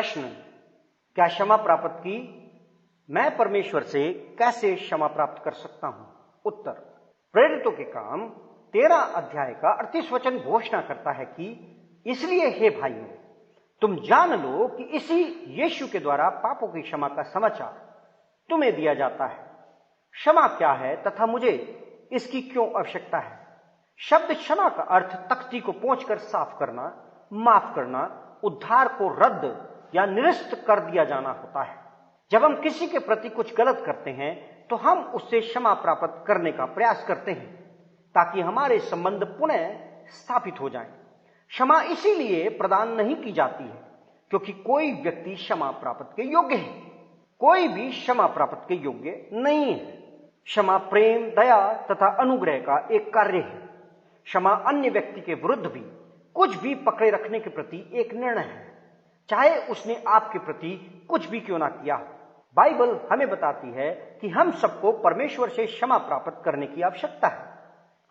प्रश्न, क्या क्षमा प्राप्त की? मैं परमेश्वर से कैसे क्षमा प्राप्त कर सकता हूं? उत्तर, प्रेरितों के काम 13 अध्याय का 38 वचन घोषणा करता है कि इसलिए हे भाइयों, तुम जान लो कि इसी यीशु के द्वारा पापों की क्षमा का समाचार तुम्हें दिया जाता है। क्षमा क्या है तथा मुझे इसकी क्यों आवश्यकता है? शब्द क्षमा का अर्थ तख्ती को पोंछकर साफ करना, माफ करना, उद्धार को रद्द या निरस्त कर दिया जाना होता है। जब हम किसी के प्रति कुछ गलत करते हैं तो हम उससे क्षमा प्राप्त करने का प्रयास करते हैं ताकि हमारे संबंध पुनः स्थापित हो जाएं। क्षमा इसीलिए प्रदान नहीं की जाती है क्योंकि कोई व्यक्ति क्षमा प्राप्त के योग्य है, कोई भी क्षमा प्राप्त के योग्य नहीं है। क्षमा प्रेम, दया तथा अनुग्रह का एक कार्य है। क्षमा अन्य व्यक्ति के विरुद्ध भी कुछ भी पकड़े रखने के प्रति एक निर्णय है, चाहे उसने आपके प्रति कुछ भी क्यों ना किया हो। बाइबल हमें बताती है कि हम सबको परमेश्वर से क्षमा प्राप्त करने की आवश्यकता है।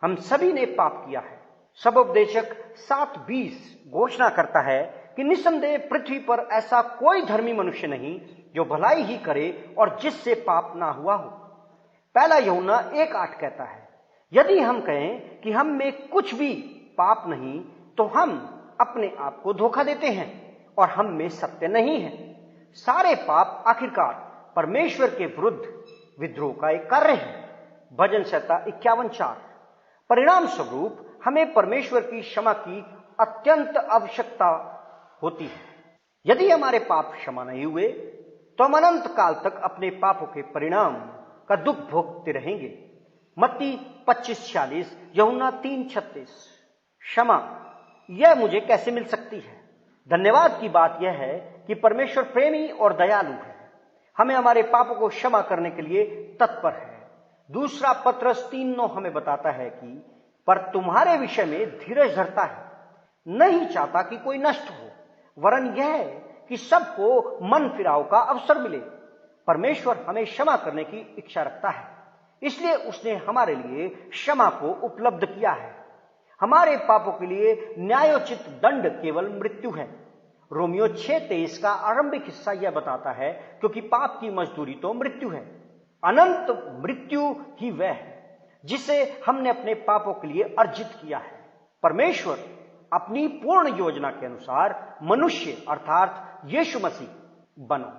हम सभी ने पाप किया है। सबोपदेशक 7:20 घोषणा करता है कि निसंदेह पृथ्वी पर ऐसा कोई धर्मी मनुष्य नहीं जो भलाई ही करे और जिससे पाप ना हुआ हो। पहला यूहन्ना 1:8 कहता है, यदि हम कहें कि हम में कुछ भी पाप नहीं तो हम अपने आप को धोखा देते हैं और हम में सत्य नहीं है। सारे पाप आखिरकार परमेश्वर के विरुद्ध विद्रोह का एक कार्य है। भजन संहिता 51:4। परिणाम स्वरूप हमें परमेश्वर की क्षमा की अत्यंत आवश्यकता होती है। यदि हमारे पाप क्षमा नहीं हुए तो हम अनंत काल तक अपने पापों के परिणाम का दुख भोगते रहेंगे। मत्ती 25:46, यूहन्ना 3:36। क्षमा, यह मुझे कैसे मिल सकती है? धन्यवाद की बात यह है कि परमेश्वर प्रेमी और दयालु है, हमें हमारे पापों को क्षमा करने के लिए तत्पर है। दूसरा पत्रस 3:9 हमें बताता है कि पर तुम्हारे विषय में धीरज धरता है, नहीं चाहता कि कोई नष्ट हो, वरन यह है कि सबको मन फिराव का अवसर मिले। परमेश्वर हमें क्षमा करने की इच्छा रखता है, इसलिए उसने हमारे लिए क्षमा को उपलब्ध किया है। हमारे पापों के लिए न्यायोचित दंड केवल मृत्यु है। रोमियो 6:23 का आरंभिक हिस्सा यह बताता है, क्योंकि पाप की मजदूरी तो मृत्यु है। अनंत मृत्यु ही वह है जिसे हमने अपने पापों के लिए अर्जित किया है। परमेश्वर अपनी पूर्ण योजना के अनुसार मनुष्य अर्थात यीशु मसीह बना।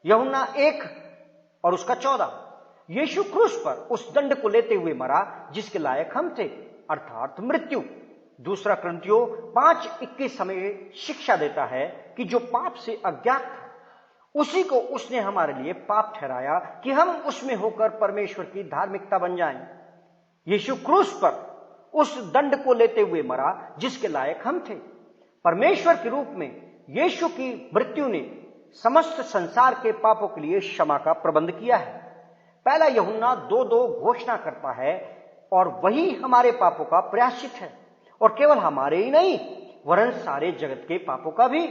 यूहन्ना 1 और उसका 14। यीशु क्रूस पर उस दंड को लेते हुए मरा जिसके लायक हम थे, अर्थात मृत्यु। दूसरा कुरिन्थियों 5:21 हमें शिक्षा देता है कि जो पाप से अज्ञात था उसी को उसने हमारे लिए पाप ठहराया कि हम उसमें होकर परमेश्वर की धार्मिकता बन जाएं। यीशु क्रूस पर उस दंड को लेते हुए मरा जिसके लायक हम थे। परमेश्वर के रूप में यीशु की मृत्यु ने समस्त संसार के पापों के लिए क्षमा का प्रबंध किया है। पहला यूहन्ना 2:2 घोषणा करता है, और वही हमारे पापों का प्रायश्चित है, और केवल हमारे ही नहीं वरन सारे जगत के पापों का भी।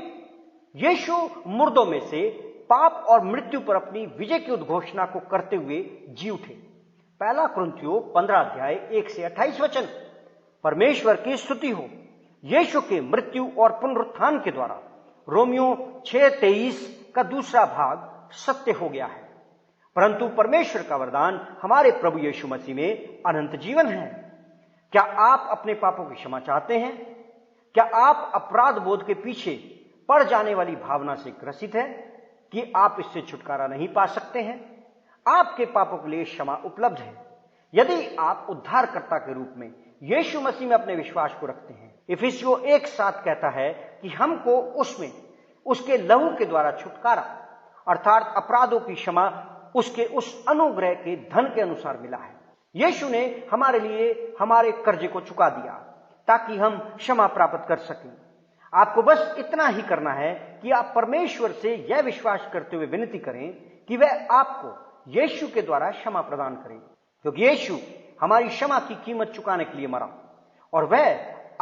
यीशु मुर्दों में से पाप और मृत्यु पर अपनी विजय की उद्घोषणा को करते हुए जी उठे। पहला कुरिन्थियों 15:1-28 वचन। परमेश्वर की स्तुति हो, यीशु के मृत्यु और पुनरुत्थान के द्वारा रोमियो 6:23 का दूसरा भाग सत्य हो गया है। परंतु परमेश्वर का वरदान हमारे प्रभु यीशु मसीह में अनंत जीवन है। क्या आप अपने पापों की क्षमा चाहते हैं? क्या आप अपराध बोध के पीछे पड़ जाने वाली भावना से ग्रसित हैं कि आप इससे छुटकारा नहीं पा सकते हैं? आपके पापों के लिए क्षमा उपलब्ध है यदि आप उद्धारकर्ता के रूप में यीशु मसीह में अपने विश्वास को रखते हैं। इफिसियों 1:7 कहता है कि हमको उसमें उसके लहू के द्वारा छुटकारा अर्थात अपराधों की क्षमा उसके उस अनुग्रह के धन के अनुसार मिला है। यीशु ने हमारे लिए हमारे कर्जे को चुका दिया ताकि हम क्षमा प्राप्त कर सकें। आपको बस इतना ही करना है कि आप परमेश्वर से यह विश्वास करते हुए विनती करें कि वह आपको यीशु के द्वारा क्षमा प्रदान करें, क्योंकि यीशु हमारी क्षमा की कीमत चुकाने के लिए मरा और वह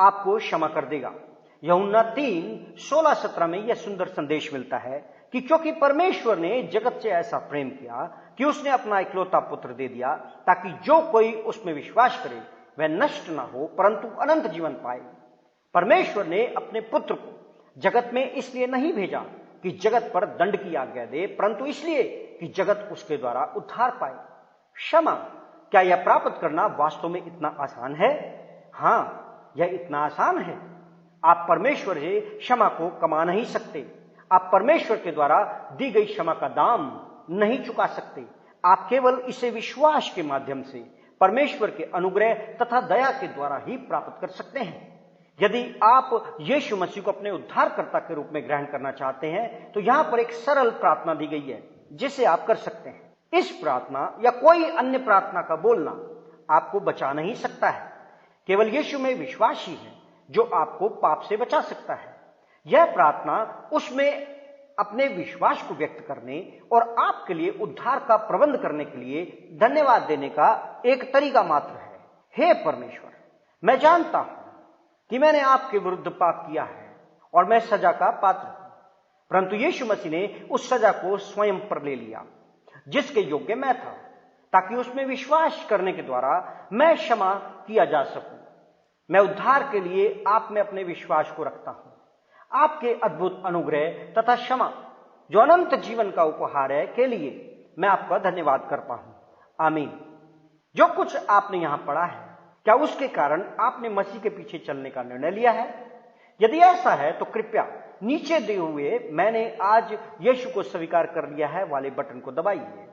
आपको क्षमा कर देगा। यूहन्ना 3:16-17 में यह सुंदर संदेश मिलता है कि क्योंकि परमेश्वर ने जगत से ऐसा प्रेम किया कि उसने अपना इकलौता पुत्र दे दिया ताकि जो कोई उसमें विश्वास करे वह नष्ट ना हो परंतु अनंत जीवन पाए। परमेश्वर ने अपने पुत्र को जगत में इसलिए नहीं भेजा कि जगत पर दंड की आज्ञा दे, परंतु इसलिए कि जगत उसके द्वारा उद्धार पाए। क्षमा, क्या यह प्राप्त करना वास्तव में इतना आसान है? हां, यह इतना आसान है। आप परमेश्वर से क्षमा को कमा नहीं सकते। आप परमेश्वर के द्वारा दी गई क्षमा का दाम नहीं चुका सकते। आप केवल इसे विश्वास के माध्यम से परमेश्वर के अनुग्रह तथा दया के द्वारा ही प्राप्त कर सकते हैं। यदि आप यीशु मसीह को अपने उद्धारकर्ता के रूप में ग्रहण करना चाहते हैं तो यहां पर एक सरल प्रार्थना दी गई है जिसे आप कर सकते हैं। इस प्रार्थना या कोई अन्य प्रार्थना का बोलना आपको बचा नहीं सकता है। केवल यीशु में विश्वास ही है जो आपको पाप से बचा सकता है। यह प्रार्थना उसमें अपने विश्वास को व्यक्त करने और आपके लिए उद्धार का प्रबंध करने के लिए धन्यवाद देने का एक तरीका मात्र है। हे परमेश्वर, मैं जानता हूं कि मैंने आपके विरुद्ध पाप किया है और मैं सजा का पात्र हूं, परंतु यीशु मसीह ने उस सजा को स्वयं पर ले लिया जिसके योग्य मैं था, ताकि उसमें विश्वास करने के द्वारा मैं क्षमा किया जा सकूं। मैं उद्धार के लिए आप में अपने विश्वास को रखता हूं। आपके अद्भुत अनुग्रह तथा क्षमा जो अनंत जीवन का उपहार है के लिए मैं आपका धन्यवाद करता हूं। आमीन। जो कुछ आपने यहां पढ़ा है, क्या उसके कारण आपने मसीह के पीछे चलने का निर्णय लिया है? यदि ऐसा है तो कृपया नीचे दिए हुए मैंने आज यीशु को स्वीकार कर लिया है वाले बटन को दबाइए।